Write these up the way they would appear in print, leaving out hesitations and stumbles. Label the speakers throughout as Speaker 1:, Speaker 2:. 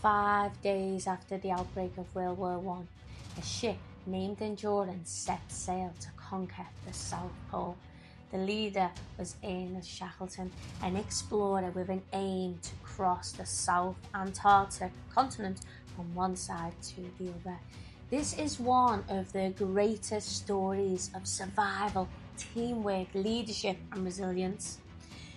Speaker 1: 5 days after the outbreak of World War One, a ship named Endurance set sail to conquer the South Pole. The leader was Ernest Shackleton, an explorer with an aim to cross the South Antarctic continent from one side to the other. This is one of the greatest stories of survival, teamwork, leadership and resilience.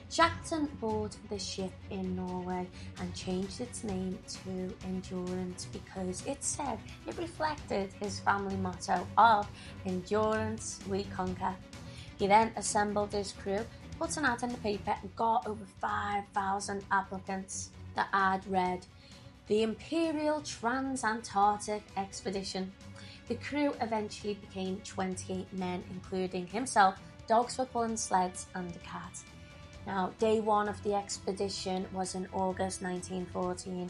Speaker 1: Shackleton bought the ship in Norway and changed its name to Endurance because it said it reflected his family motto of Endurance we conquer. He then assembled his crew, put an ad in the paper and got over 5,000 applicants. The ad read, "The Imperial Trans-Antarctic Expedition." The crew eventually became 28 men, including himself, dogs for pulling sleds and a cat. Now, day one of the expedition was in August 1914,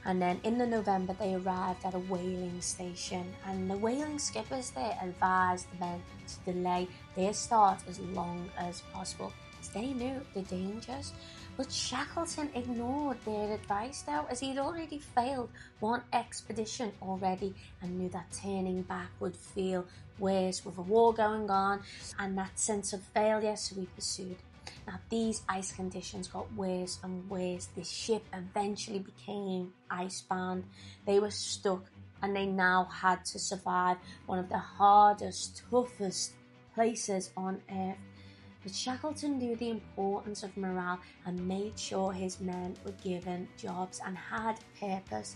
Speaker 1: and then in the November they arrived at a whaling station, and the whaling skippers there advised the men to delay their start as long as possible, as they knew the dangers. But Shackleton ignored their advice though, as he'd already failed one expedition already and knew that turning back would feel worse with a war going on and that sense of failure, so he pursued. Now, these ice conditions got worse and worse. The ship eventually became icebound. They were stuck and they now had to survive one of the hardest, toughest places on Earth. But Shackleton knew the importance of morale and made sure his men were given jobs and had purpose.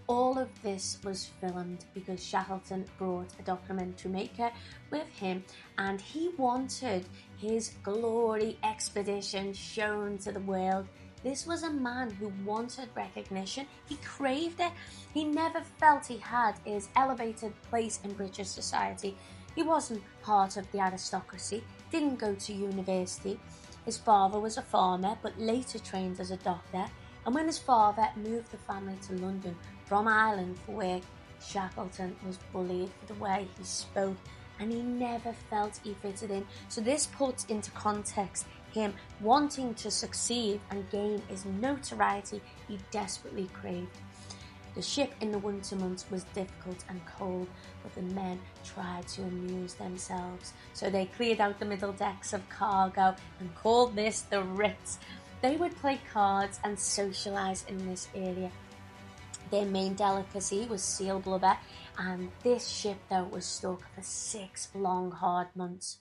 Speaker 1: All of this was filmed because Shackleton brought a documentary maker with him and he wanted his glory expedition shown to the world. This was a man who wanted recognition. He craved it. He never felt he had his elevated place in British society. He wasn't part of the aristocracy, didn't go to university. His father was a farmer but later trained as a doctor. And when his father moved the family to London from Ireland for work, Shackleton was bullied for the way he spoke and he never felt he fitted in. So this puts into context him wanting to succeed and gain his notoriety he desperately craved. The ship in the winter months was difficult and cold, but the men tried to amuse themselves. So they cleared out the middle decks of cargo and called this the Ritz. They would play cards and socialise in this area. Their main delicacy was seal blubber, and this ship though was stuck for 6 long hard months.